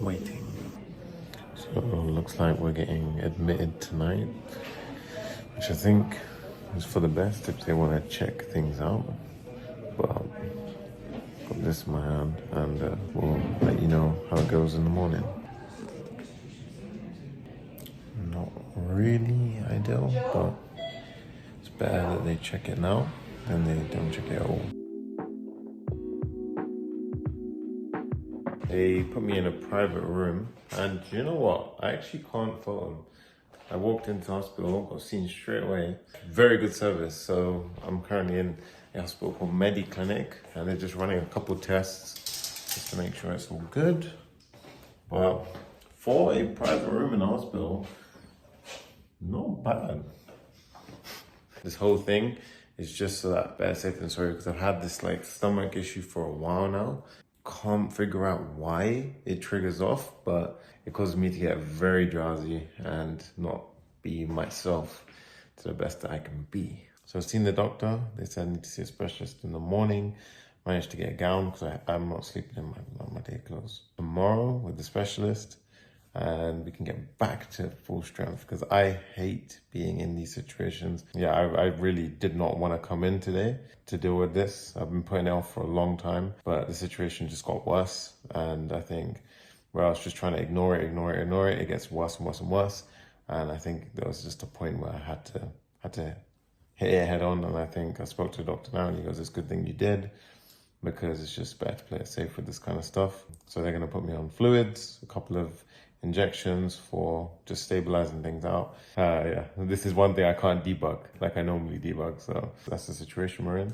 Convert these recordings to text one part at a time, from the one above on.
waiting. So looks like we're getting admitted tonight, which I think is for the best if they want to check things out. But got this in my hand, and we'll let you know how it goes in the morning. Not really ideal, but it's better that they check it now than they don't check it at all. They put me in a private room, and you know what? I actually can't fault them. I walked into hospital, got seen straight away. Very good service. So I'm currently in a hospital called Mediclinic, and they're just running a couple tests just to make sure it's all good. But for a private room in a hospital, not bad. This whole thing is just so that better safe than sorry, because I've had this like stomach issue for a while now. Can't figure out why it triggers off, but it causes me to get very drowsy and not be myself to the best that I can be. So I've seen the doctor. They said I need to see a specialist in the morning. Managed to get a gown because I'm not sleeping in my day clothes. Tomorrow with the specialist, and we can get back to full strength, because I hate being in these situations. Yeah, I really did not want to come in today to deal with this. I've been putting it off for a long time, but the situation just got worse. And I think where I was just trying to ignore it, it gets worse and worse and worse. And I think there was just a point where I had to hit it head on. And I think I spoke to the doctor now, and he goes, "It's a good thing you did, because it's just better to play it safe with this kind of stuff." So they're going to put me on fluids, a couple of injections for just stabilizing things out. Yeah, this is one thing I can't debug like I normally debug. So that's the situation we're in.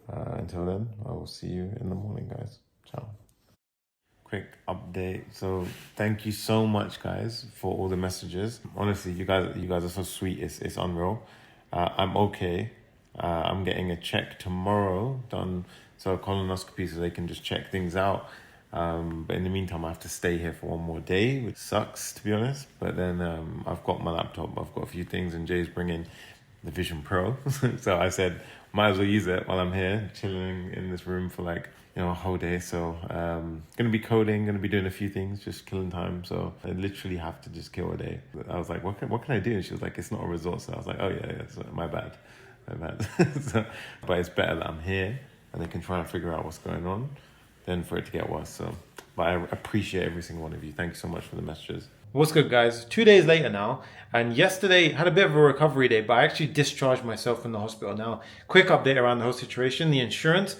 Until then, I will see you in the morning, guys. Ciao. Quick update. So thank you so much, guys, for all the messages. Honestly, you guys are so sweet. It's unreal. I'm okay. I'm getting a check tomorrow done, so a colonoscopy, so they can just check things out. But in the meantime, I have to stay here for one more day, which sucks, to be honest. But then I've got my laptop, I've got a few things, and Jay's bringing the Vision Pro. So I said, might as well use it while I'm here, chilling in this room for like, a whole day. So gonna be coding, gonna be doing a few things, just killing time. So I literally have to just kill a day. I was like, what can I do? And she was like, it's not a resort. So I was like, oh yeah, so my bad. So, but it's better that I'm here and they can try and figure out what's going on than for it to get worse. So, but I appreciate every single one of you. Thank you so much for the messages. What's good, guys? 2 days later now, and yesterday had a bit of a recovery day, but I actually discharged myself from the hospital. Now, quick update around the whole situation. The insurance,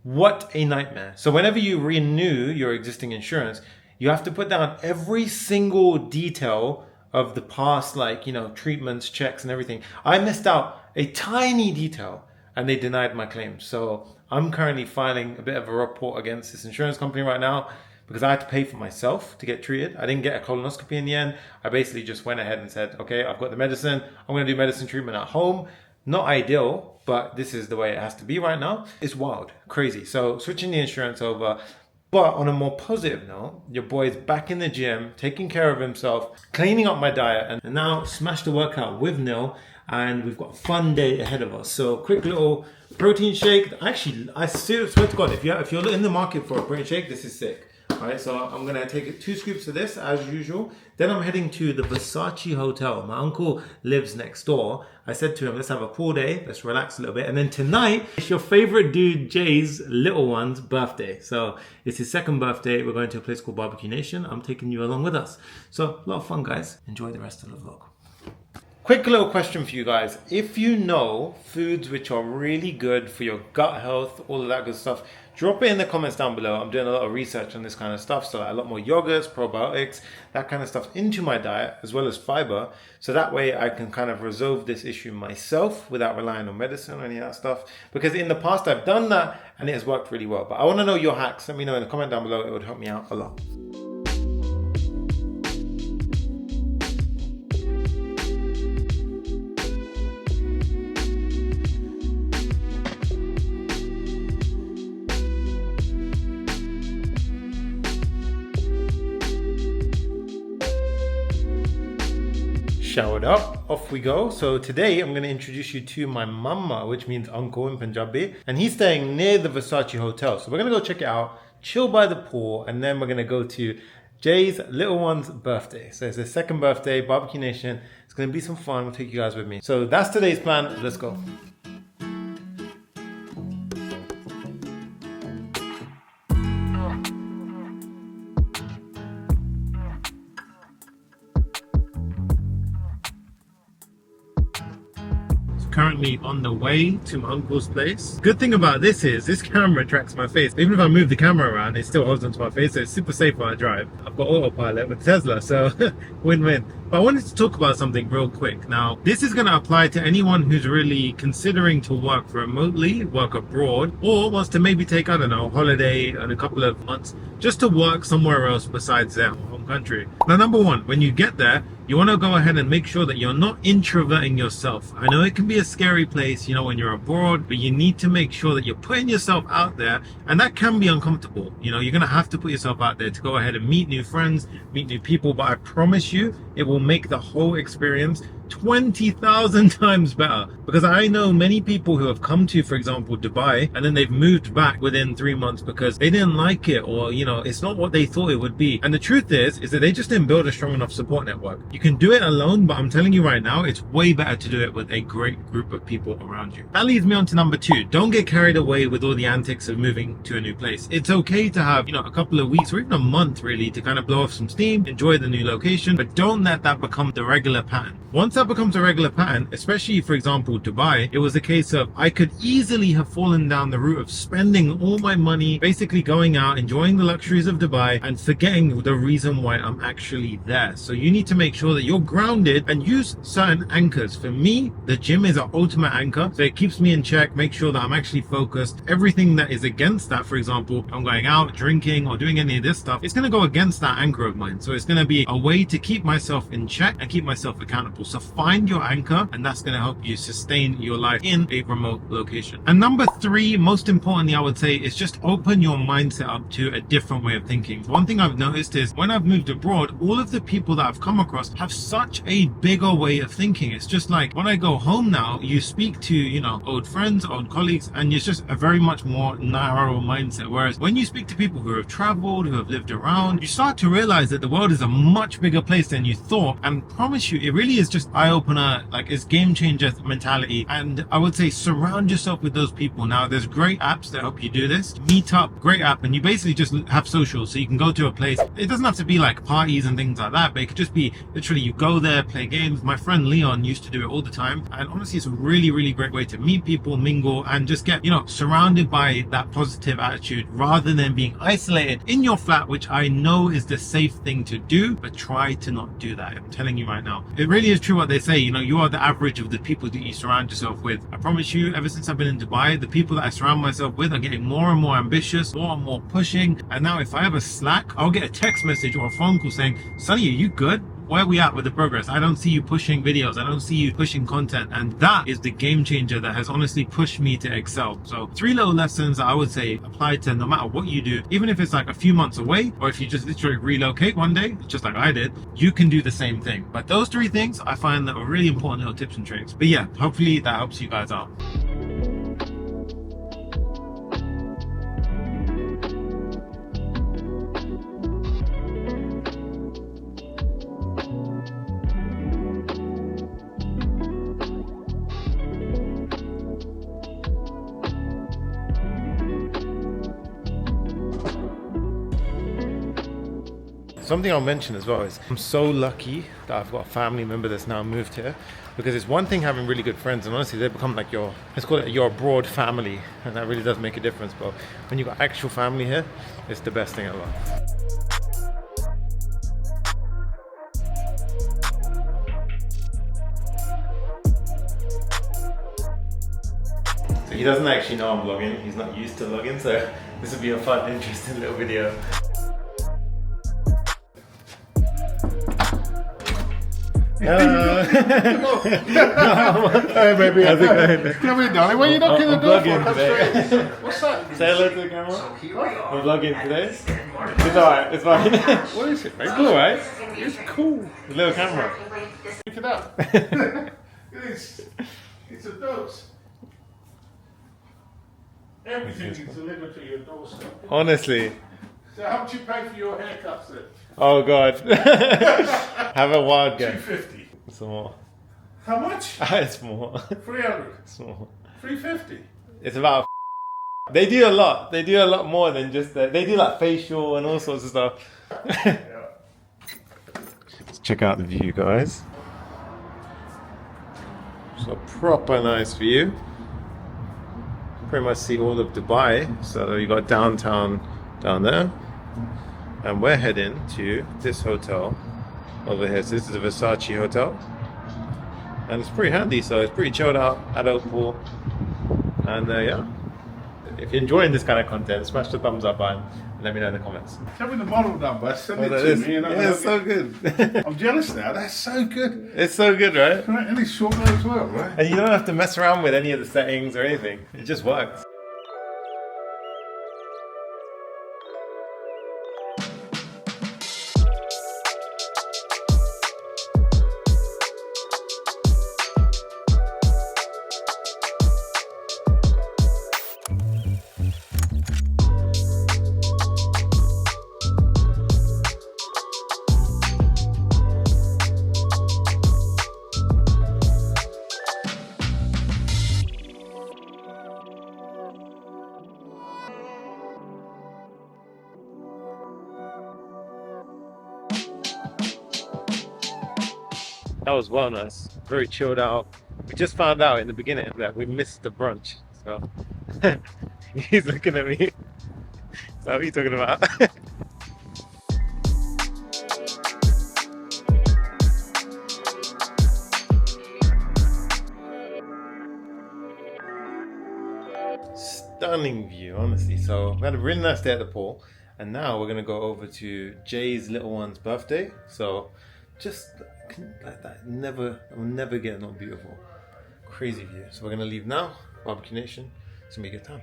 what a nightmare. So whenever you renew your existing insurance, you have to put down every single detail of the past, treatments, checks, and everything. I missed out a tiny detail, and they denied my claim. So I'm currently filing a bit of a report against this insurance company right now, because I had to pay for myself to get treated. I didn't get a colonoscopy in the end. I basically just went ahead and said, okay, I've got the medicine. I'm going to do medicine treatment at home. Not ideal, but this is the way it has to be right now. It's wild, crazy. So switching the insurance over. But on a more positive note, your boy's back in the gym, taking care of himself, cleaning up my diet, and now smashed the workout with Nil. And we've got a fun day ahead of us. So quick little protein shake. Actually, I swear to God, if you're in the market for a protein shake, this is sick. All right, so I'm gonna take 2 scoops of this as usual. Then I'm heading to the Versace hotel. My uncle lives next door. I said to him, let's have a pool day, let's relax a little bit. And then tonight, it's your favorite dude, Jay's little one's birthday. So it's his 2nd birthday. We're going to a place called Barbecue Nation. I'm taking you along with us. So a lot of fun, guys. Enjoy the rest of the vlog. Quick little question for you guys. If you know foods which are really good for your gut health, all of that good stuff, drop it in the comments down below. I'm doing a lot of research on this kind of stuff. So a lot more yogurts, probiotics, that kind of stuff into my diet, as well as fiber. So that way I can kind of resolve this issue myself without relying on medicine or any of that stuff. Because in the past I've done that and it has worked really well. But I want to know your hacks. Let me know in the comment down below. It would help me out a lot. Showered up, off we go. So today I'm going to introduce you to my mama, which means uncle in Punjabi, and he's staying near the Versace hotel. So we're going to go check it out, chill by the pool, and then we're going to go to Jay's little one's birthday. So it's his second birthday, Barbecue Nation. It's going to be some fun. I'll take you guys with me. So that's today's plan. Let's go. Currently on the way to my uncle's place. Good thing about this is this camera tracks my face. Even if I move the camera around, it still holds onto my face, so it's super safe when I drive. I've got autopilot with Tesla, so win-win. But I wanted to talk about something real quick. Now, this is going to apply to anyone who's really considering to work remotely, work abroad, or wants to maybe take, I don't know, a holiday in a couple of months just to work somewhere else besides their home country. Now, number one, when you get there, you want to go ahead and make sure that you're not introverting yourself. I know it can be a scary place, you know, when you're abroad, but you need to make sure that you're putting yourself out there, and that can be uncomfortable. You know, you're going to have to put yourself out there to go ahead and meet new friends, meet new people, but I promise you, it will make the whole experience 20,000 times better. Because I know many people who have come to, for example, Dubai, and then they've moved back within 3 months because they didn't like it, or, you know, it's not what they thought it would be. And the truth is that they just didn't build a strong enough support network. You can do it alone, but I'm telling you right now, it's way better to do it with a great group of people around you. That leads me on to number two. Don't get carried away with all the antics of moving to a new place. It's okay to have, you know, a couple of weeks or even a month really to kind of blow off some steam, enjoy the new location, but don't let that become the regular pattern. Once that becomes a regular pattern, especially for example Dubai, it was a case of I could easily have fallen down the route of spending all my money, basically going out, enjoying the luxuries of Dubai and forgetting the reason why I'm actually there. So you need to make sure that you're grounded and use certain anchors. For me, the gym is an ultimate anchor, so it keeps me in check, make sure that I'm actually focused. Everything that is against that, for example, I'm going out, drinking or doing any of this stuff, it's going to go against that anchor of mine. So it's going to be a way to keep myself in check and keep myself accountable. So find your anchor, and that's going to help you sustain your life in a remote location. And number three, most importantly, I would say, is just open your mindset up to a different way of thinking. One thing I've noticed is when I've moved abroad, all of the people that I've come across have such a bigger way of thinking. It's just like when I go home now, you speak to, you know, old friends, old colleagues, and it's just a very much more narrow mindset. Whereas when you speak to people who have traveled, who have lived around, you start to realize that the world is a much bigger place than you thought. And promise you, it really is just eye-opener, like it's game changer mentality. And I would say surround yourself with those people. Now there's great apps that help you do this. Meetup, great app, and you basically just have socials, so you can go to a place. It doesn't have to be like parties and things like that, but it could just be literally you go there, play games. My friend Leon used to do it all the time, and honestly it's a really, really great way to meet people, mingle, and just get, you know, surrounded by that positive attitude rather than being isolated in your flat, which I know is the safe thing to do, but try to not do that. I'm telling you right now, it really is true what they say, you know, you are the average of the people that you surround yourself with. I promise you, ever since I've been in Dubai, the people that I surround myself with are getting more and more ambitious, more and more pushing. And now if I have a Slack, I'll get a text message or a phone call saying, Sonny, are you good? Where are we at with the progress? I don't see you pushing videos. I don't see you pushing content. And that is the game changer that has honestly pushed me to excel. So 3 little lessons that I would say apply to no matter what you do, even if it's like a few months away, or if you just literally relocate one day, just like I did, you can do the same thing. But those 3 things I find that are really important little tips and tricks. But yeah, hopefully that helps you guys out. Something I'll mention as well is I'm so lucky that I've got a family member that's now moved here, because it's one thing having really good friends, and honestly they become like your, let's call it your abroad family, and that really does make a difference. But when you've got actual family here, it's the best thing ever. So he doesn't actually know I'm vlogging, he's not used to vlogging, so this will be a fun, interesting little video. Hey baby, how's it going? Come here, darling. What are you knocking the door for? Come straight. What's that? Say hello to the camera. I'm vlogging today. It's alright, it's fine. What is it, mate? It's cool, right? It's cool. The little camera. Look at that. It's a dose. Everything is delivered to your doorstep. Honestly, So how much you pay for your haircuts then? Oh God. Have a wild guess. 250. It's more. How much? It's more. 300. It's more. 350. It's about. They do a lot. They do a lot more than just that. They do like facial and all sorts of stuff. Let's check out the view, guys. It's a proper nice view. Pretty much see all of Dubai. So you got downtown down there, and we're heading to this hotel over here. So this is a Versace hotel, and it's pretty handy. So it's pretty chilled out, adult pool, and yeah. If you're enjoying this kind of content, smash the thumbs up button and let me know in the comments. Tell me the model number. Send it that to is. me. You know, Yeah, it's so good. I'm jealous now. That's so good. It's so good, right? Right, and it's short as well, right? And you don't have to mess around with any of the settings or anything. It just works. That was well nice. Very chilled out. We just found out in the beginning that we missed the brunch. So he's looking at me. So what are you talking about? Stunning view, honestly. So we had a really nice day at the pool, and now we're gonna go over to Jay's little one's birthday. So just like that, I'll never get not beautiful. Crazy view. So we're gonna leave now. Barbecue Nation. It's gonna be a good time.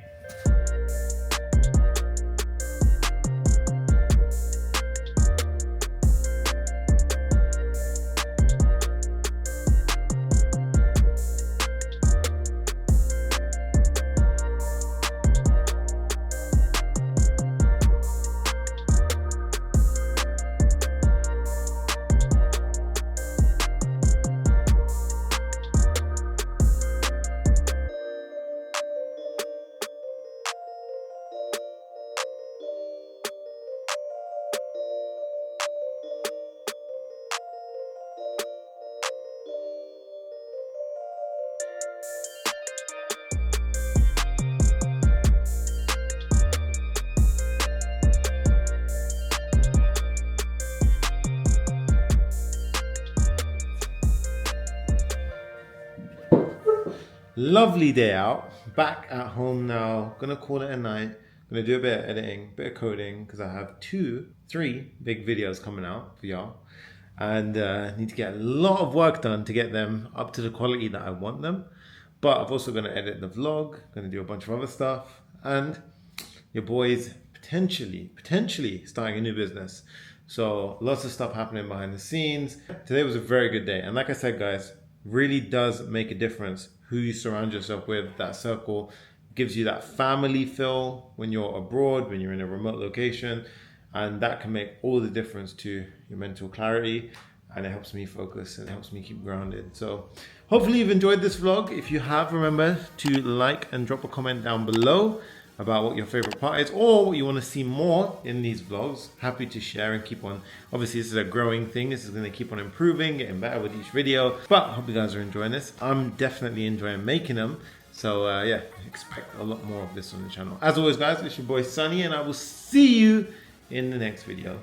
Lovely day out. Back at home now. Gonna call it a night. Gonna do a bit of editing, bit of coding, because I have 3 big videos coming out for y'all. And need to get a lot of work done to get them up to the quality that I want them. But I'm also gonna edit the vlog, gonna do a bunch of other stuff. And your boy's potentially starting a new business. So lots of stuff happening behind the scenes. Today was a very good day. And like I said, guys, really does make a difference who you surround yourself with. That circle gives you that family feel when you're abroad, when you're in a remote location, and that can make all the difference to your mental clarity, and it helps me focus and it helps me keep grounded. So hopefully you've enjoyed this vlog. If you have, remember to like and drop a comment down below about what your favorite part is or what you want to see more in these vlogs. Happy to share and keep on. Obviously this is a growing thing. This is going to keep on improving, getting better with each video, but I hope you guys are enjoying this. I'm definitely enjoying making them. So yeah, expect a lot more of this on the channel. As always, guys, it's your boy Sunny, and I will see you in the next video.